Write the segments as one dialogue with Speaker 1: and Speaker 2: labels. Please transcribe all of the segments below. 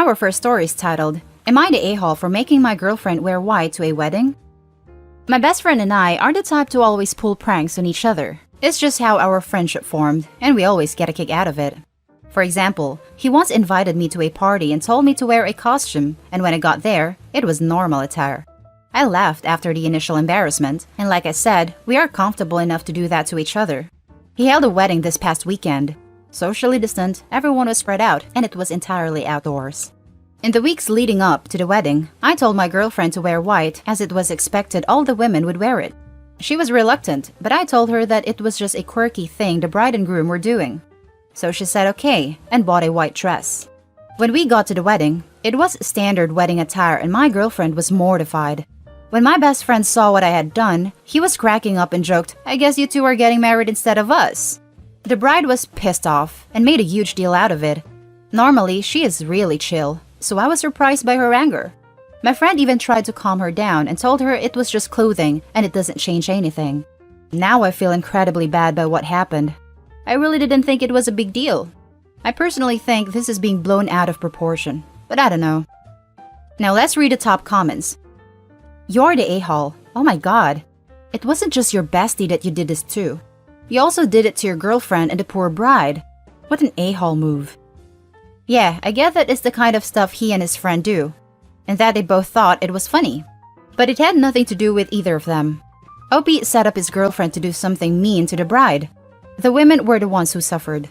Speaker 1: Our first story is titled, Am I the a-hole for making my girlfriend wear white to a wedding? My best friend and I are the type to always pull pranks on each other. It's just how our friendship formed, and we always get a kick out of it. For example, he once invited me to a party and told me to wear a costume, and when I got there, it was normal attire. I laughed after the initial embarrassment, and like I said, we are comfortable enough to do that to each other. He held a wedding this past weekend. Socially distant, everyone was spread out, and it was entirely outdoors. In the weeks leading up to the wedding, I told my girlfriend to wear white as it was expected all the women would wear it. She was reluctant, but I told her that it was just a quirky thing the bride and groom were doing. So she said okay, and bought a white dress. When we got to the wedding, it was standard wedding attire and my girlfriend was mortified. When my best friend saw what I had done, he was cracking up and joked, "I guess you two are getting married instead of us." The bride was pissed off and made a huge deal out of it. Normally, she is really chill, so I was surprised by her anger. My friend even tried to calm her down and told her it was just clothing and it doesn't change anything. Now I feel incredibly bad by what happened. I really didn't think it was a big deal. I personally think this is being blown out of proportion, but I don't know. Now let's read the top comments. You're the a-hole. Oh my god. It wasn't just your bestie that you did this to. You also did it to your girlfriend and the poor bride. What an a-hole move. Yeah, I get that it's the kind of stuff he and his friend do, and that they both thought it was funny. But it had nothing to do with either of them. Opie set up his girlfriend to do something mean to the bride. The women were the ones who suffered.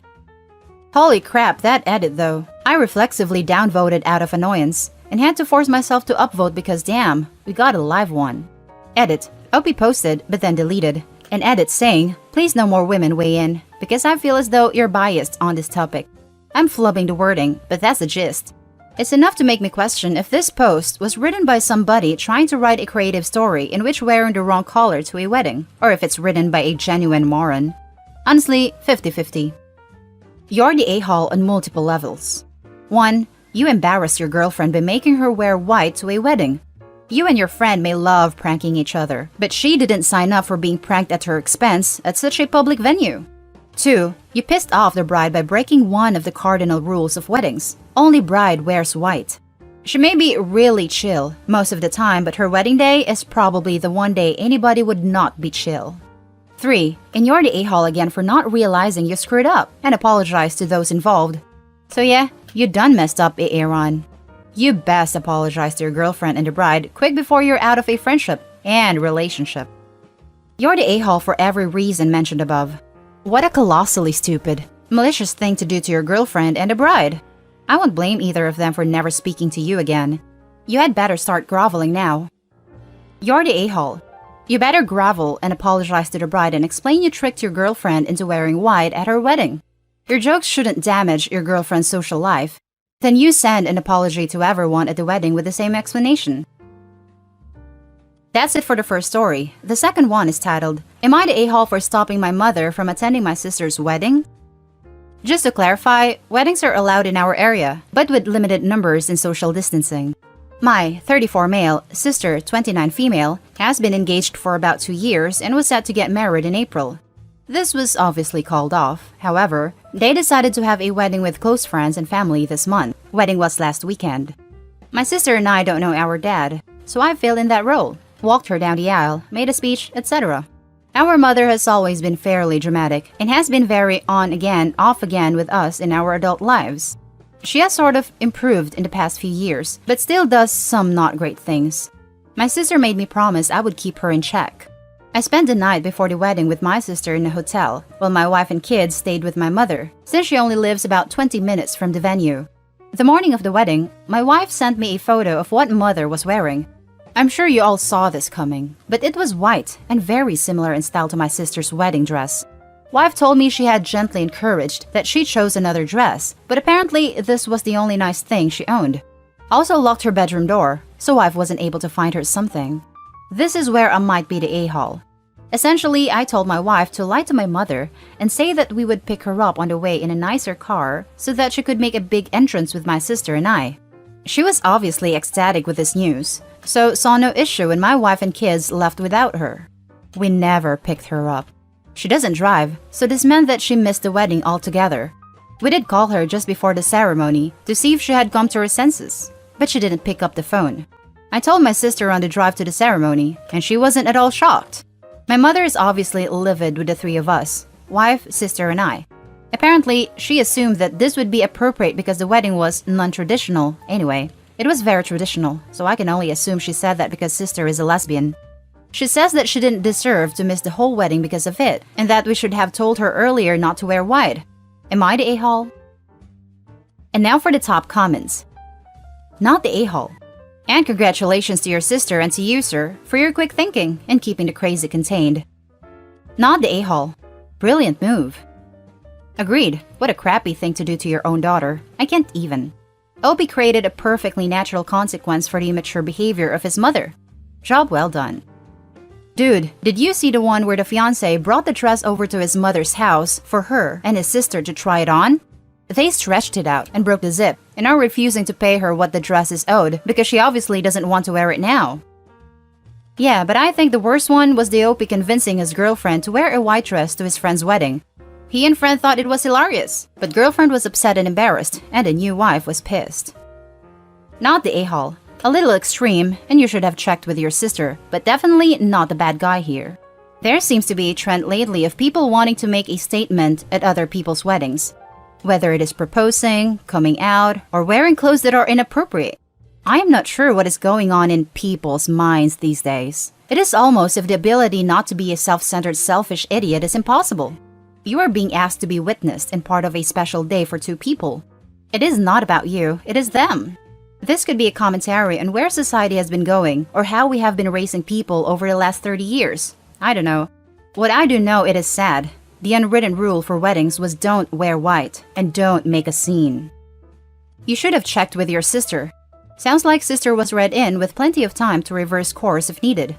Speaker 1: Holy crap, that edit though. I reflexively downvoted out of annoyance, and had to force myself to upvote because damn, we got a live one. Edit. Opie posted, but then deleted. An edit saying, please no more women weigh in, because I feel as though you're biased on this topic. I'm flubbing the wording, but that's the gist. It's enough to make me question if this post was written by somebody trying to write a creative story in which wearing the wrong color to a wedding, or if it's written by a genuine moron. Honestly, 50-50. You're the a-hole on multiple levels. 1. You embarrass your girlfriend by making her wear white to a wedding. You and your friend may love pranking each other, but she didn't sign up for being pranked at her expense at such a public venue. 2. You pissed off the bride by breaking one of the cardinal rules of weddings. Only bride wears white. She may be really chill most of the time, but her wedding day is probably the one day anybody would not be chill. 3. And you're the a-hole again for not realizing you screwed up and apologize to those involved. So yeah, you done messed up, Aaron. You best apologize to your girlfriend and the bride quick before you're out of a friendship and relationship. You're the a-hole for every reason mentioned above. What a colossally stupid, malicious thing to do to your girlfriend and the bride. I won't blame either of them for never speaking to you again. You had better start groveling now. You're the a-hole. You better grovel and apologize to the bride and explain you tricked your girlfriend into wearing white at her wedding. Your jokes shouldn't damage your girlfriend's social life. Then you send an apology to everyone at the wedding with the same explanation. That's it for the first story. The second one is titled, Am I the a-hole for stopping my mother from attending my sister's wedding? Just to clarify, weddings are allowed in our area, but with limited numbers and social distancing. My 34 male, sister 29 female, has been engaged for about 2 years and was set to get married in April. This was obviously called off. However, they decided to have a wedding with close friends and family this month. Wedding was last weekend. My sister and I don't know our dad, so I filled in that role, walked her down the aisle, made a speech, etc. Our mother has always been fairly dramatic and has been very on again, off again with us in our adult lives. She has sort of improved in the past few years, but still does some not great things. My sister made me promise I would keep her in check. I spent the night before the wedding with my sister in a hotel, while my wife and kids stayed with my mother, since she only lives about 20 minutes from the venue. The morning of the wedding, my wife sent me a photo of what mother was wearing. I'm sure you all saw this coming, but it was white and very similar in style to my sister's wedding dress. Wife told me she had gently encouraged that she chose another dress, but apparently this was the only nice thing she owned. Also locked her bedroom door, so wife wasn't able to find her something. This is where I might be the a-hole. Essentially, I told my wife to lie to my mother and say that we would pick her up on the way in a nicer car so that she could make a big entrance with my sister and I. She was obviously ecstatic with this news, so saw no issue when my wife and kids left without her. We never picked her up. She doesn't drive, so this meant that she missed the wedding altogether. We did call her just before the ceremony to see if she had come to her senses, but she didn't pick up the phone. I told my sister on the drive to the ceremony, and she wasn't at all shocked. My mother is obviously livid with the three of us, wife, sister, and I. Apparently, she assumed that this would be appropriate because the wedding was non-traditional. Anyway, it was very traditional, so I can only assume she said that because sister is a lesbian. She says that she didn't deserve to miss the whole wedding because of it, and that we should have told her earlier not to wear white. Am I the a-hole? And now for the top comments. Not the a-hole. And congratulations to your sister and to you, sir, for your quick thinking and keeping the crazy contained. Not the a-hole. Brilliant move. Agreed. What a crappy thing to do to your own daughter. I can't even. Opie created a perfectly natural consequence for the immature behavior of his mother. Job well done. Dude, did you see the one where the fiancé brought the dress over to his mother's house for her and his sister to try it on? They stretched it out and broke the zip and are refusing to pay her what the dress is owed because she obviously doesn't want to wear it now. Yeah, but I think the worst one was the Opie convincing his girlfriend to wear a white dress to his friend's wedding. He and friend thought it was hilarious, but girlfriend was upset and embarrassed, and the new wife was pissed. Not the a-hole. A little extreme, and you should have checked with your sister, but definitely not the bad guy here. There seems to be a trend lately of people wanting to make a statement at other people's weddings. Whether it is proposing, coming out, or wearing clothes that are inappropriate. I am not sure what is going on in people's minds these days. It is almost as if the ability not to be a self-centered, selfish idiot is impossible. You are being asked to be witnessed and part of a special day for two people. It is not about you, it is them. This could be a commentary on where society has been going or how we have been raising people over the last 30 years. I don't know. What I do know, it is sad. The unwritten rule for weddings was don't wear white and don't make a scene. You should have checked with your sister. Sounds like sister was read in with plenty of time to reverse course if needed.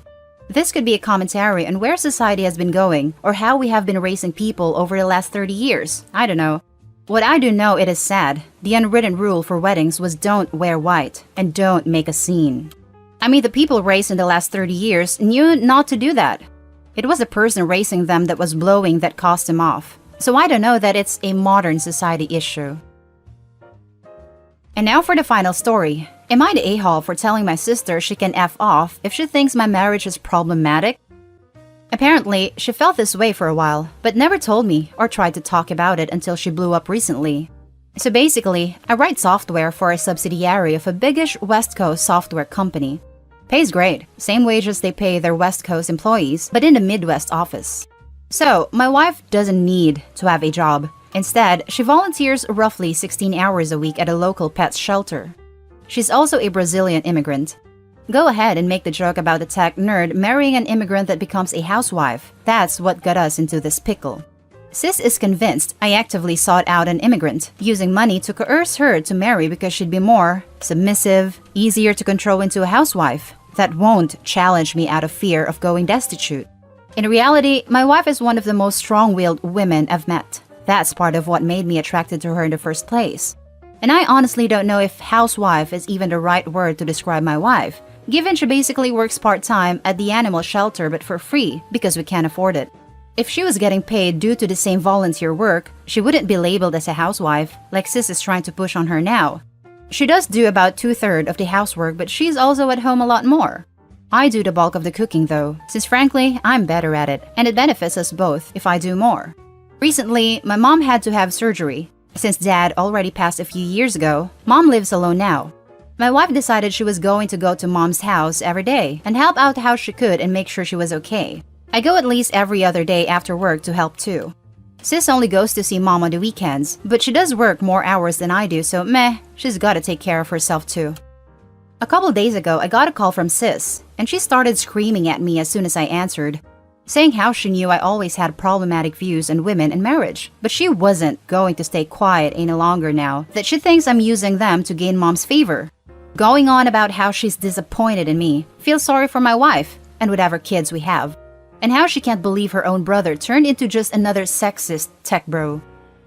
Speaker 1: This could be a commentary on where society has been going or how we have been raising people over the last 30 years. I don't know. What I do know, it is sad. The unwritten rule for weddings was don't wear white and don't make a scene. I mean, the people raised in the last 30 years knew not to do that. It was the person raising them that was blowing that caused them off. So I don't know that it's a modern society issue. And now for the final story. Am I the a-hole for telling my sister she can F off if she thinks my marriage is problematic? Apparently, she felt this way for a while, but never told me or tried to talk about it until she blew up recently. So basically, I write software for a subsidiary of a biggish West Coast software company. Pays great, same wages they pay their West Coast employees, but in the Midwest office. So, my wife doesn't need to have a job. Instead, she volunteers roughly 16 hours a week at a local pet shelter. She's also a Brazilian immigrant. Go ahead and make the joke about the tech nerd marrying an immigrant that becomes a housewife. That's what got us into this pickle. Sis is convinced I actively sought out an immigrant, using money to coerce her to marry because she'd be more submissive, easier to control into a housewife that won't challenge me out of fear of going destitute. In reality, my wife is one of the most strong-willed women I've met. That's part of what made me attracted to her in the first place. And I honestly don't know if housewife is even the right word to describe my wife, given she basically works part-time at the animal shelter but for free because we can't afford it. If she was getting paid due to the same volunteer work, she wouldn't be labeled as a housewife, like sis is trying to push on her now. She does do about 2/3 of the housework, but she's also at home a lot more. I do the bulk of the cooking though, since frankly, I'm better at it, and it benefits us both if I do more. Recently, my mom had to have surgery. Since dad already passed a few years ago, mom lives alone now. My wife decided she was going to go to mom's house every day and help out how she could and make sure she was okay. I go at least every other day after work to help too. Sis only goes to see mom on the weekends, but she does work more hours than I do, so meh, she's gotta take care of herself too. A couple days ago, I got a call from sis, and she started screaming at me as soon as I answered, saying how she knew I always had problematic views on women and marriage, but she wasn't going to stay quiet any longer now that she thinks I'm using them to gain mom's favor. Going on about how she's disappointed in me, feels sorry for my wife, and whatever kids we have, and how she can't believe her own brother turned into just another sexist tech bro.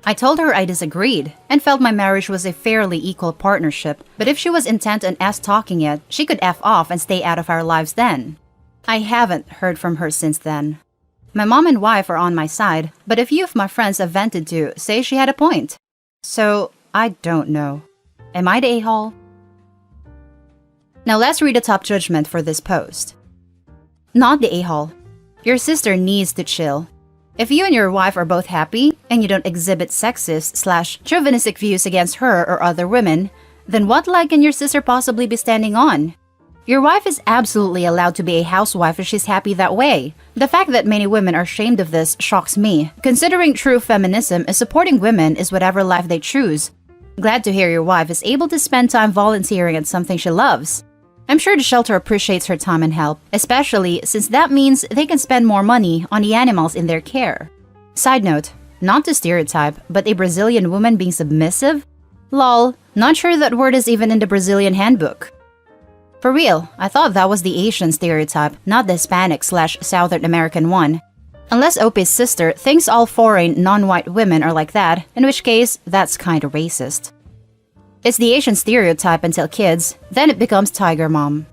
Speaker 1: I told her I disagreed, and felt my marriage was a fairly equal partnership, but if she was intent on us talking it, she could F off and stay out of our lives then. I haven't heard from her since then. My mom and wife are on my side, but a few of my friends I've vented to say she had a point. So, I don't know. Am I the a-hole? Now let's read the top judgment for this post. Not the a-hole. Your sister needs to chill. If you and your wife are both happy, and you don't exhibit sexist/chauvinistic views against her or other women, then what leg can your sister possibly be standing on? Your wife is absolutely allowed to be a housewife if she's happy that way. The fact that many women are ashamed of this shocks me, considering true feminism is supporting women is whatever life they choose. Glad to hear your wife is able to spend time volunteering at something she loves. I'm sure the shelter appreciates her time and help, especially since that means they can spend more money on the animals in their care. Side note, not to stereotype, but a Brazilian woman being submissive? Lol, not sure that word is even in the Brazilian handbook. For real, I thought that was the Asian stereotype, not the Hispanic/Southern American one. Unless OP's sister thinks all foreign, non-white women are like that, in which case, that's kinda racist. It's the Asian stereotype until kids, then it becomes tiger mom.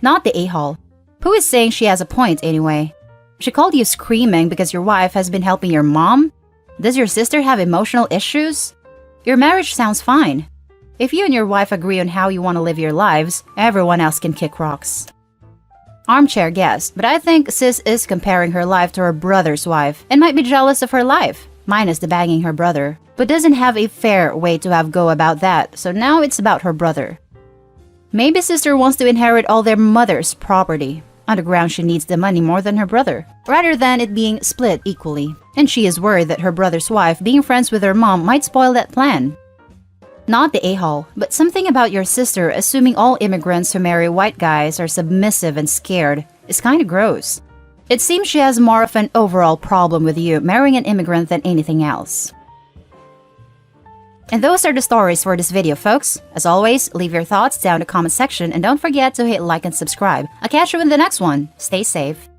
Speaker 1: Not the a-hole. Who is saying she has a point anyway? She called you screaming because your wife has been helping your mom? Does your sister have emotional issues? Your marriage sounds fine. If you and your wife agree on how you want to live your lives, everyone else can kick rocks. Armchair guess, but I think sis is comparing her life to her brother's wife and might be jealous of her life, minus the banging her brother, but doesn't have a fair way to have go about that, so now it's about her brother. Maybe sister wants to inherit all their mother's property. On the ground she needs the money more than her brother, rather than it being split equally, and she is worried that her brother's wife being friends with her mom might spoil that plan. Not the a-hole, but something about your sister assuming all immigrants who marry white guys are submissive and scared is kinda gross. It seems she has more of an overall problem with you marrying an immigrant than anything else. And those are the stories for this video, folks. As always, leave your thoughts down in the comment section and don't forget to hit like and subscribe. I'll catch you in the next one. Stay safe.